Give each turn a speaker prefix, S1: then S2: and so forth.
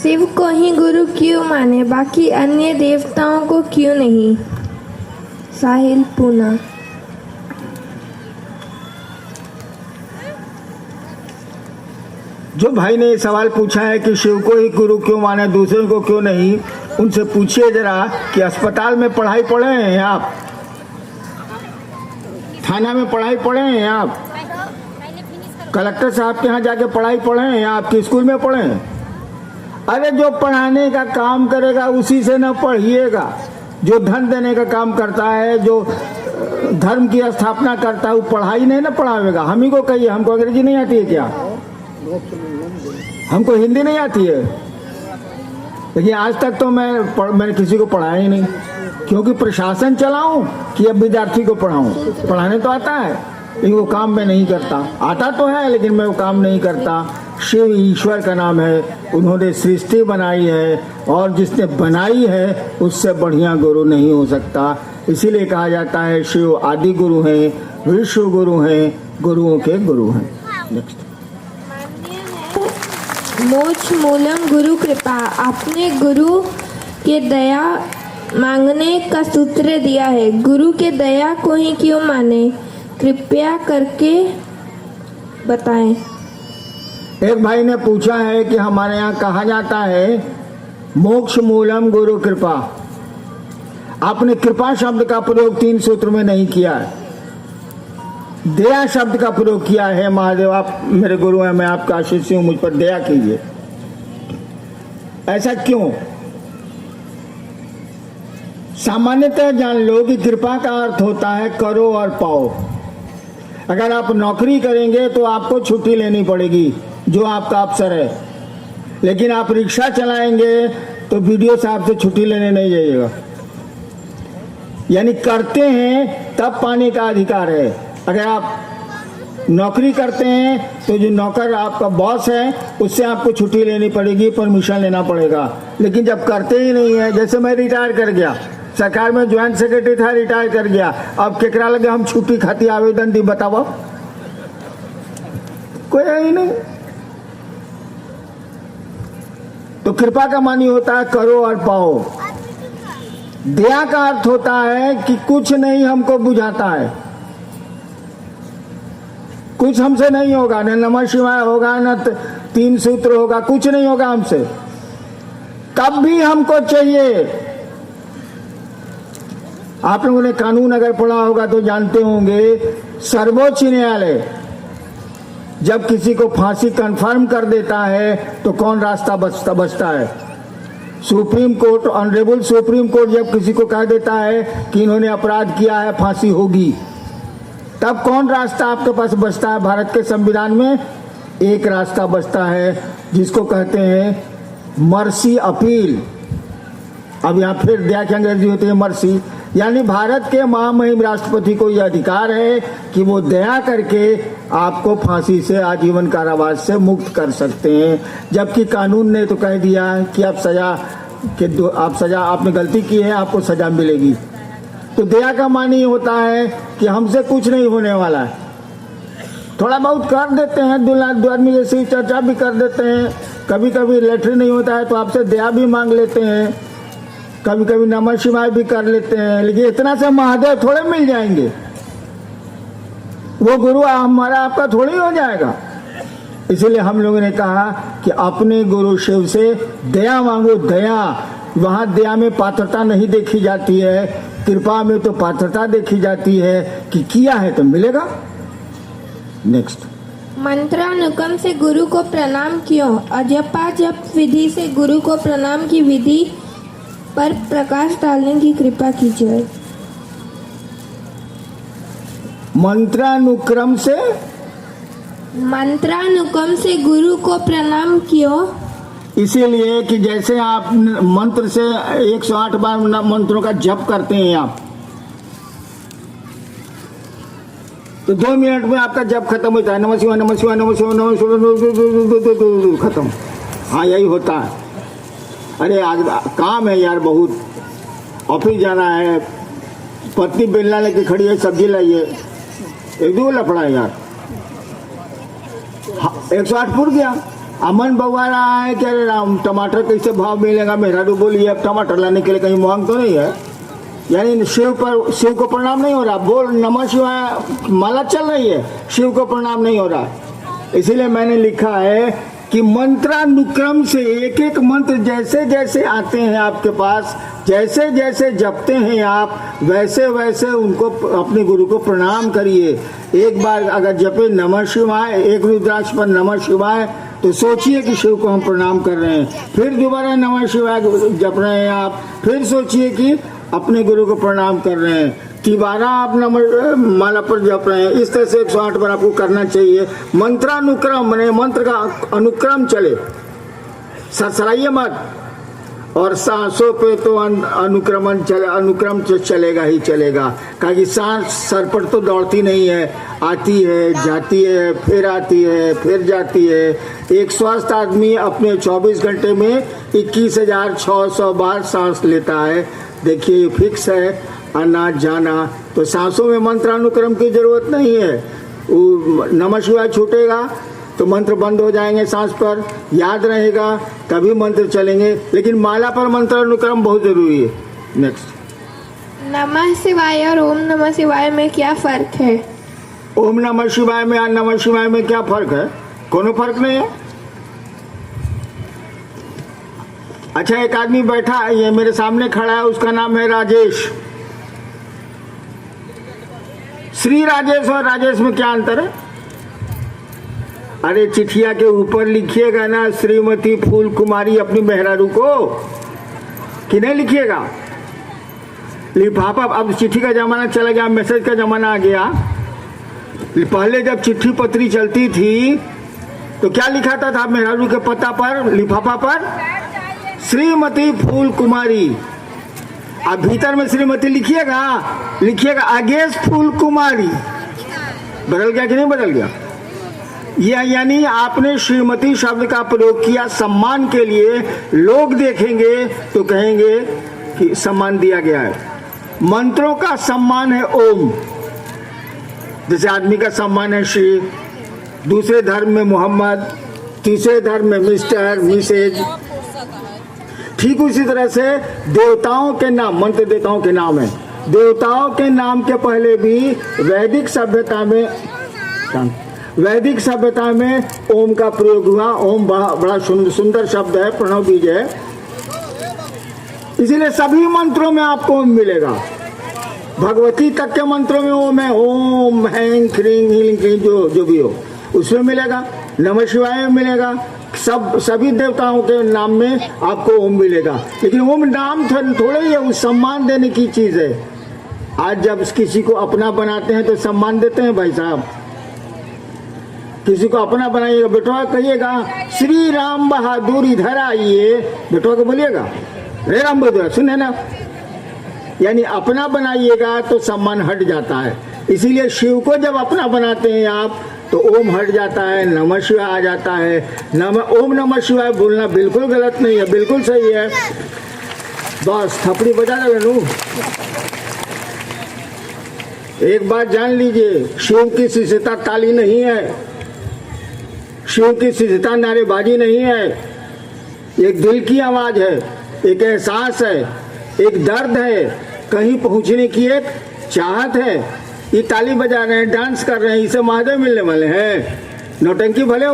S1: शिव को ही गुरु क्यों माने, बाकी अन्य देवताओं को क्यों नहीं? साहिल पूना।
S2: जो भाई ने सवाल पूछा है कि शिव को ही गुरु क्यों माने, दूसरे को क्यों नहीं, उनसे पूछिए जरा कि अस्पताल में पढ़ाई पढ़े हैं आप, थाना में पढ़ाई पढ़े हैं आप, कलेक्टर साहब के यहाँ जाके पढ़ाई पढ़े हैं, आपके स्कूल में पढ़े हैं? अरे जो पढ़ाने का काम करेगा उसी से न पढ़िएगा। जो धन देने का काम करता है, जो धर्म की स्थापना करता है, वो पढ़ाई नहीं ना पढ़ावेगा। हम ही को कहिए, हमको अंग्रेजी नहीं आती है क्या? हमको हिंदी नहीं आती है, लेकिन आज तक तो मैंने किसी को पढ़ाया ही नहीं, क्योंकि प्रशासन चलाऊं कि अब विद्यार्थी को पढ़ाऊं। पढ़ाने तो आता है लेकिन वो काम मैं नहीं करता। आता तो है लेकिन मैं वो काम नहीं करता। शिव ईश्वर का नाम है, उन्होंने सृष्टि बनाई है और जिसने बनाई है उससे बढ़िया गुरु नहीं हो सकता। इसीलिए कहा जाता है शिव आदि गुरु हैं, विश्व गुरु हैं, गुरुओं के गुरु हैं। नेक्स्ट।
S1: मोक्ष मूलम गुरु कृपा, आपने गुरु के दया मांगने का सूत्र दिया है, गुरु के दया को ही क्यों माने, कृपया करके बताएं।
S2: एक भाई ने पूछा है कि हमारे यहाँ कहा जाता है मोक्ष मूलम गुरु कृपा, आपने कृपा शब्द का प्रयोग 3 सूत्र में नहीं किया है, दया शब्द का प्रयोग किया है। महादेव आप मेरे गुरु हैं, मैं आपका शिष्य हूं, मुझ पर दया कीजिए। ऐसा क्यों? सामान्यतः जान लो कि कृपा का अर्थ होता है करो और पाओ। अगर आप नौकरी करेंगे तो आपको छुट्टी लेनी पड़ेगी, जो आपका अफसर है, लेकिन आप रिक्शा चलाएंगे तो वीडियो साहब से छुट्टी लेने नहीं जाइएगा। यानी करते हैं तब पाने का अधिकार है। अगर आप नौकरी करते हैं तो जो नौकर आपका बॉस है उससे आपको छुट्टी लेनी पड़ेगी, परमिशन लेना पड़ेगा। लेकिन जब करते ही नहीं है, जैसे मैं रिटायर कर गया, सरकार में ज्वाइंट सेक्रेटरी था, रिटायर कर गया, अब केकरा लगे हम छुट्टी खाती आवेदन दी, बताओ? कोई है ही नहीं। तो कृपा का मानी होता है करो और पाओ। दया का अर्थ होता है कि कुछ नहीं हमको बुझाता है, कुछ हमसे नहीं होगा, न नमः शिवाय होगा, न 3 सूत्र होगा, कुछ नहीं होगा हमसे, तब भी हमको चाहिए। आप लोगों ने कानून अगर पढ़ा होगा तो जानते होंगे, सर्वोच्च न्यायालय जब किसी को फांसी कंफर्म कर देता है तो कौन रास्ता बचता है? Supreme court, honourable supreme court जब किसी को कह देता है कि इन्होंने अपराध किया है, फांसी होगी, तब कौन रास्ता आपके पास बचता है? भारत के संविधान में एक रास्ता बचता है जिसको कहते हैं मर्सी अपील। अब यहाँ फिर दया की अंग्रेजी होती है मर्सी, यानी भारत के महामहिम राष्ट्रपति को यह अधिकार है कि वो दया करके आपको फांसी से, आजीवन कारावास से मुक्त कर सकते हैं। जबकि कानून ने तो कह दिया कि आप सजा आपने गलती की है, आपको सजा मिलेगी। तो दया का मानी होता है कि हमसे कुछ नहीं होने वाला है, थोड़ा बहुत कर देते हैं, 2 आदमी जैसी चर्चा भी कर देते हैं, कभी कभी लेटर नहीं होता है तो आपसे दया भी मांग लेते हैं, कभी कभी नमः शिवाय भी कर लेते हैं, लेकिन इतना से महादेव थोड़े मिल जाएंगे, वो गुरु हमारा आपका थोड़ी हो जाएगा। इसीलिए हम लोगों ने कहा कि अपने गुरु शिव से दया मांगो। दया, वहां दया में पात्रता नहीं देखी जाती है, कृपा में तो पात्रता देखी जाती है कि किया है तो मिलेगा। नेक्स्ट।
S1: मंत्रानुक्रम से गुरु को प्रणाम क्यों? अजपा जप विधि से गुरु को प्रणाम की विधि पर प्रकाश डालने की कृपा कीजिए।
S2: मंत्रानुक्रम
S1: से गुरु को प्रणाम क्यों?
S2: इसीलिए कि जैसे आप मंत्र से 108 बार मंत्रों का जप करते हैं आप, तो 2 मिनट में आपका जप खत्म होता है। नमः शिवाय नमः शिवाय नमः शिवाय नमः शिवाय, खत्म। हाँ, यही होता है। अरे आज काम है यार, बहुत ऑफिस जाना है, पत्नी बेलना लेके खड़ी है, सब्जी लाइए, 1-2 लफड़ा है यार। 108 पुर गया, अमन बउआ रहा है कि अरे राम टमाटर कैसे भाव मिलेगा, मेरा तो बोलिए अब टमाटर लाने के लिए कहीं मांग तो नहीं है। यानी शिव को प्रणाम नहीं हो रहा, बोल नमः शिवाय माला चल रही है, शिव को प्रणाम नहीं हो रहा। इसीलिए मैंने लिखा है कि मंत्रानुक्रम से एक एक मंत्र जैसे जैसे आते हैं आपके पास, जैसे जैसे जपते हैं आप, वैसे वैसे उनको अपने गुरु को प्रणाम करिए। एक बार अगर जपे नमः शिवाय, एक रुद्राक्ष पर नमः शिवाय, तो सोचिए कि शिव को हम प्रणाम कर रहे हैं। फिर दोबारा नमः शिवाय जप रहे हैं आप, फिर सोचिए कि अपने गुरु को प्रणाम कर रहे हैं। तिबारा आप नमः माला पर जप रहे हैं। इस तरह से 108 बार आपको करना चाहिए। मंत्रानुक्रम माने मंत्र का अनुक्रम चले, सरसराइए मत। और सांसों पे तो अनुक्रम चलेगा ही चलेगा, क्योंकि सांस सर पर तो दौड़ती नहीं है, आती है जाती है, फिर आती है फिर जाती है। एक स्वस्थ आदमी अपने 24 घंटे में 21,600 बार सांस लेता है। देखिए फिक्स है, आना जाना। तो सांसों में मंत्रानुक्रम की जरूरत नहीं है। नमः शिवाय छूटेगा तो मंत्र बंद हो जाएंगे, सांस पर याद रहेगा तभी मंत्र चलेंगे, लेकिन माला पर मंत्रानुक्रम बहुत जरूरी है। नेक्स्ट।
S1: नमः शिवाय और ओम नमः शिवाय में क्या फर्क है?
S2: ओम नमः शिवाय में और नमः शिवाय में क्या फर्क है? कोनो फर्क नहीं है। अच्छा, एक आदमी बैठा है, ये मेरे सामने खड़ा है, उसका नाम है राजेश। श्री राजेश और राजेश में क्या अंतर है? अरे चिट्ठिया के ऊपर लिखिएगा ना श्रीमती फूल कुमारी अपनी मेहरारू को, कि नहीं लिखिएगा? लिफाफा, अब चिट्ठी का जमाना चला गया, मैसेज का जमाना आ गया। पहले जब चिट्ठी पत्री चलती थी तो क्या लिखाता था मेहरारू के पता पर, लिफाफा पर? श्रीमती फूल कुमारी। अब भीतर में श्रीमती लिखिएगा, आगेश फूल कुमारी। बदल गया कि नहीं बदल गया? यानी आपने श्रीमती शब्द का प्रयोग किया सम्मान के लिए, लोग देखेंगे तो कहेंगे कि सम्मान दिया गया है। मंत्रों का सम्मान है ओम, जैसे आदमी का सम्मान है श्री, दूसरे धर्म में मोहम्मद, तीसरे धर्म में मिस्टर मिसेज। ठीक उसी तरह से देवताओं के नाम, मंत्र देवताओं के नाम है। देवताओं के नाम के पहले भी वैदिक सभ्यता में ओम का प्रयोग हुआ। ओम बड़ा सुंदर शब्द है, प्रणव बीज है, इसीलिए सभी मंत्रों में आपको ओम मिलेगा। भगवती तक के मंत्रों में ओम है, ओम हैंग ह्रीं ह्रीं क्लीं जो भी हो उसमें मिलेगा। नमः शिवाय में मिलेगा, सभी देवताओं के नाम में आपको ओम मिलेगा। लेकिन ओम नाम थोड़े ही है, वो सम्मान देने की चीज है। आज जब किसी को अपना बनाते हैं तो सम्मान देते हैं भाई साहब। किसी को अपना बनाइएगा, बेटवा कहिएगा श्री राम बहादुर इधर आइए, बेटवा को बोलिएगा रे राम बहादुर, सुने ना। यानी अपना बनाइएगा तो सम्मान हट जाता है। इसीलिए शिव को जब अपना बनाते हैं आप तो ओम हट जाता है, नमः शिवाय आ जाता है। ओम नमः शिवाय बोलना बिल्कुल गलत नहीं है, बिल्कुल सही है। बस थपड़ी बजा लू। एक बात जान लीजिए, शिव की शिष्यता ताली नहीं है, शिव की शिष्यता नारेबाजी नहीं है। एक दिल की आवाज है, एक एहसास है, एक दर्द है, कहीं पहुंचने की एक चाहत है। ये ताली बजा रहे हैं, डांस कर रहे हैं, इसे महादेव मिलने वाले हैं। नौटंकी भले